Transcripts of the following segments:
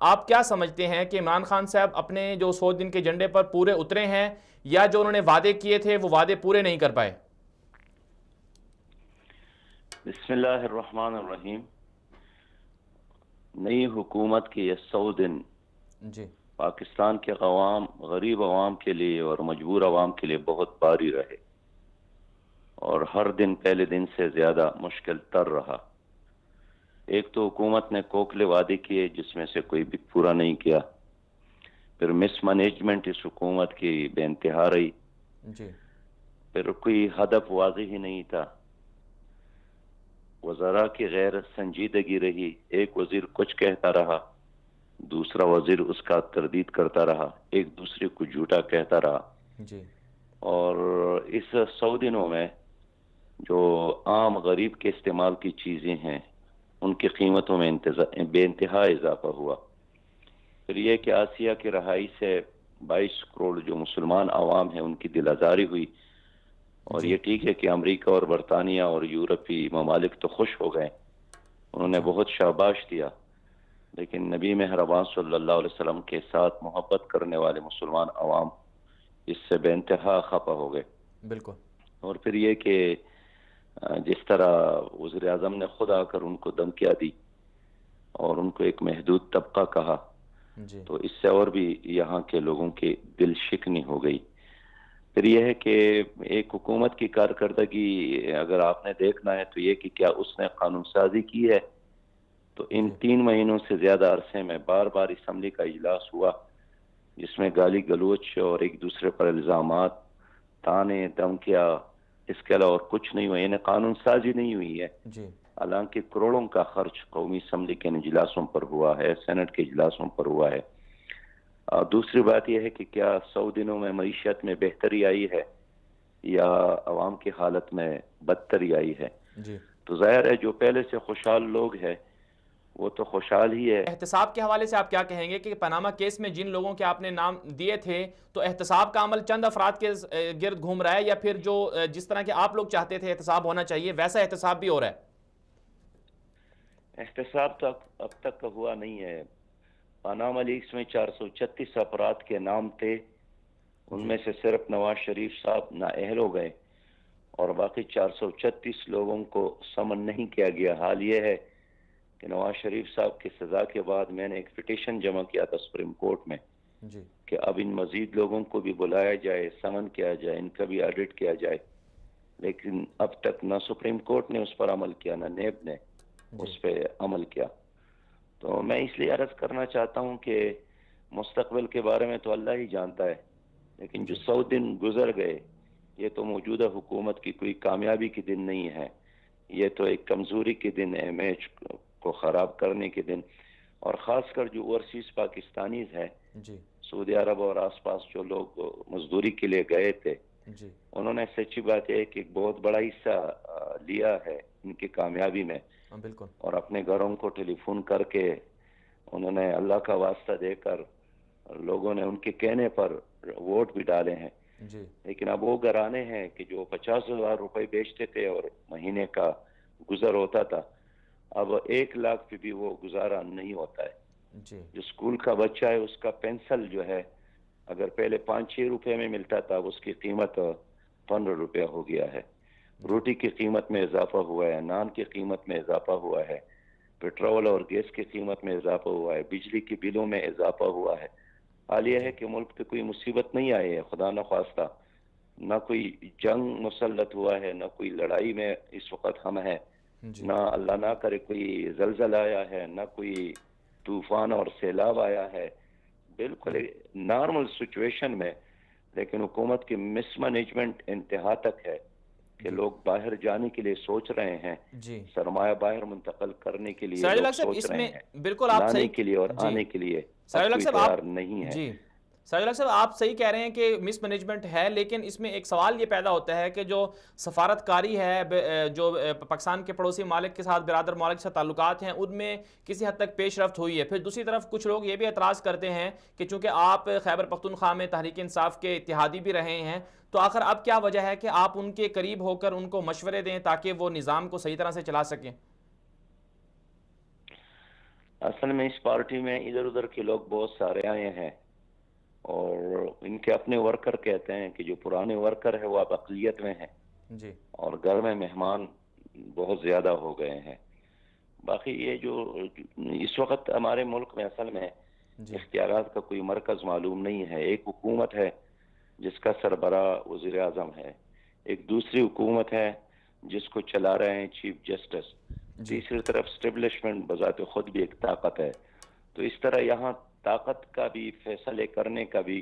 آپ کیا سمجھتے ہیں کہ عمران خان صاحب اپنے جو 100 دن کے ایجنڈے پر پورے اترے ہیں یا جو انہوں نے وعدے کیے تھے وہ وعدے پورے نہیں کر پائے؟ بسم اللہ الرحمن الرحیم۔ نئی حکومت کے یہ 100 دن جی پاکستان کے عوام، غریب عوام کے لیے اور مجبور عوام کے لیے بہت بھاری رہے، اور ہر دن پہلے دن سے زیادہ مشکل تر رہا۔ ایک تو حکومت نے کوکلے وعدے کیے جس میں سے کوئی بھی پورا نہیں کیا، پھر مس مینجمنٹ اس حکومت کی بے انتہا رہی، جی پھر کوئی ہدف واضح ہی نہیں تھا، وزراء کی غیر سنجیدگی رہی، ایک وزیر کچھ کہتا رہا، دوسرا وزیر اس کا تردید کرتا رہا، ایک دوسرے کو جھوٹا کہتا رہا۔ جی اور اس 100 دنوں میں جو عام غریب کے استعمال کی چیزیں ہیں ان کی قیمتوں میں بے انتہا اضافہ ہوا۔ پھر یہ کہ آسیہ کی رہائی سے 22 کروڑ جو مسلمان عوام ہیں ان کی دل آزاری ہوئی، اور جی یہ ٹھیک ہے کہ امریکہ اور برطانیہ اور یورپی ممالک تو خوش ہو گئے، انہوں نے جی بہت شاباش دیا، لیکن نبی مہربان صلی اللہ علیہ وسلم کے ساتھ محبت کرنے والے مسلمان عوام اس سے بے انتہا خفا ہو گئے۔ بالکل اور پھر یہ کہ جس طرح وزیر اعظم نے خود آ کر ان کو دھمکیاں دی اور ان کو ایک محدود طبقہ کہا، جی تو اس سے اور بھی یہاں کے لوگوں کی دل شکنی ہو گئی۔ پھر یہ ہے کہ ایک حکومت کی کارکردگی اگر آپ نے دیکھنا ہے تو یہ کہ کیا اس نے قانون سازی کی ہے، تو ان جی 3 مہینوں سے زیادہ عرصے میں بار بار اسمبلی کا اجلاس ہوا جس میں گالی گلوچ اور ایک دوسرے پر الزامات، تانے، دھمکیاں، اس کے علاوہ اور کچھ نہیں ہوا، یعنی قانون سازی نہیں ہوئی ہے۔ جی حالانکہ کروڑوں کا خرچ قومی اسمبلی کے اجلاسوں پر ہوا ہے، سینٹ کے اجلاسوں پر ہوا ہے۔ دوسری بات یہ ہے کہ کیا 100 دنوں میں معیشت میں بہتری آئی ہے یا عوام کی حالت میں بدتری آئی ہے؟ جی تو ظاہر ہے جو پہلے سے خوشحال لوگ ہیں وہ تو خوشحال ہی ہے۔ احتساب کے حوالے سے آپ کیا کہیں گے کہ پاناما کیس میں جن لوگوں کے آپ نے نام دیے تھے تو احتساب کا عمل چند افراد کے گرد گھوم رہا ہے یا پھر جو جس طرح کے آپ لوگ چاہتے تھے احتساب ہونا چاہیے ویسا احتساب بھی ہو رہا ہے؟ احتساب تو اب تک کا ہوا نہیں ہے۔ پاناما لیکس میں 436 افراد کے نام تھے، ان جی میں سے صرف نواز شریف صاحب نااہل ہو گئے اور باقی 436 لوگوں کو سمن نہیں کیا گیا۔ حال یہ ہے کہ نواز شریف صاحب کی سزا کے بعد میں نے ایک پٹیشن جمع کیا تھا سپریم کورٹ میں جی کہ اب ان مزید لوگوں کو بھی بلایا جائے، سمن کیا جائے، ان کا بھی آڈٹ کیا جائے، لیکن اب تک نہ سپریم کورٹ نے اس پر عمل کیا نہ نیب نے جی اس پہ عمل کیا۔ تو میں اس لیے عرض کرنا چاہتا ہوں کہ مستقبل کے بارے میں تو اللہ ہی جانتا ہے، لیکن جو جی 100 دن گزر گئے یہ تو موجودہ حکومت کی کوئی کامیابی کے دن نہیں ہے، یہ تو ایک کمزوری کے دن ہے، امیج کو خراب کرنے کے دن۔ اور خاص کر جو اوورسیز پاکستانیز ہیں، جی سعودی عرب اور آس پاس جو لوگ مزدوری کے لیے گئے تھے، جی انہوں نے سچی بات ہے کہ ایک بہت بڑا حصہ لیا ہے ان کی کامیابی میں، بالکل اور اپنے گھروں کو ٹیلی فون کر کے انہوں نے اللہ کا واسطہ دے کر لوگوں نے ان کے کہنے پر ووٹ بھی ڈالے ہیں۔ جی لیکن اب وہ گھرانے ہیں کہ جو 50,000 روپے بیچتے تھے اور مہینے کا گزر ہوتا تھا، اب 1 لاکھ پہ بھی وہ گزارا نہیں ہوتا ہے۔ جی جو اسکول کا بچہ ہے اس کا پینسل جو ہے اگر پہلے 5-6 روپے میں ملتا تھا، اس کی قیمت 15 روپے ہو گیا ہے۔ جی روٹی کی قیمت میں اضافہ ہوا ہے، نان کی قیمت میں اضافہ ہوا ہے، پیٹرول اور گیس کی قیمت میں اضافہ ہوا ہے، بجلی کی بلوں میں اضافہ ہوا ہے۔ حال یہ ہے جی کہ ملک پہ کوئی مصیبت نہیں آئی ہے خدا نخواستہ، نہ کوئی جنگ مسلط ہوا ہے، نہ کوئی لڑائی میں اس وقت ہم ہیں، جی نہ اللہ نہ کرے کوئی زلزلہ آیا ہے، نہ کوئی طوفان اور سیلاب آیا ہے، بالکل نارمل سچویشن میں۔ لیکن حکومت کی مس مینجمنٹ انتہا تک ہے کہ جی لوگ باہر جانے کے لیے سوچ رہے ہیں، جی سرمایہ باہر منتقل کرنے کے لیے سراج لوگ الحق صاحب سوچ اس رہے میں ہیں، بالکل آپ لانے کے لیے اور صحیح جی آنے کے لیے سراج اب الحق کوئی صاحب تیار آپ نہیں ہے۔ جی سراج الحق صاحب آپ صحیح کہہ رہے ہیں کہ مس مینجمنٹ ہے، لیکن اس میں ایک سوال یہ پیدا ہوتا ہے کہ جو سفارت کاری ہے جو پاکستان کے پڑوسی ممالک کے ساتھ برادر ممالک کے ساتھ تعلقات ہیں ان میں کسی حد تک پیش رفت ہوئی ہے، پھر دوسری طرف کچھ لوگ یہ بھی اعتراض کرتے ہیں کہ چونکہ آپ خیبر پختونخوا میں تحریک انصاف کے اتحادی بھی رہے ہیں تو آخر اب کیا وجہ ہے کہ آپ ان کے قریب ہو کر ان کو مشورے دیں تاکہ وہ نظام کو صحیح طرح سے چلا سکیں؟ اصل میں اس پارٹی میں ادھر ادھر کے لوگ بہت سارے آئے ہیں، اور ان کے اپنے ورکر کہتے ہیں کہ جو پرانے ورکر ہیں وہ اب اقلیت میں ہیں، جی اور گھر میں مہمان بہت زیادہ ہو گئے ہیں۔ باقی یہ جو اس وقت ہمارے ملک میں اصل میں جی اختیارات کا کوئی مرکز معلوم نہیں ہے۔ ایک حکومت ہے جس کا سربراہ وزیر اعظم ہے، ایک دوسری حکومت ہے جس کو چلا رہے ہیں چیف جسٹس، جی تیسری طرف اسٹیبلشمنٹ بذات خود بھی ایک طاقت ہے۔ تو اس طرح یہاں طاقت کا بھی، فیصلے کرنے کا بھی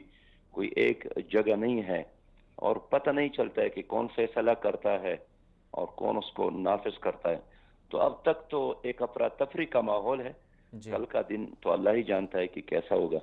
کوئی ایک جگہ نہیں ہے، اور پتہ نہیں چلتا ہے کہ کون فیصلہ کرتا ہے اور کون اس کو نافذ کرتا ہے۔ تو اب تک تو ایک افراتفری کا ماحول ہے، جی کل کا دن تو اللہ ہی جانتا ہے کہ کیسا ہوگا۔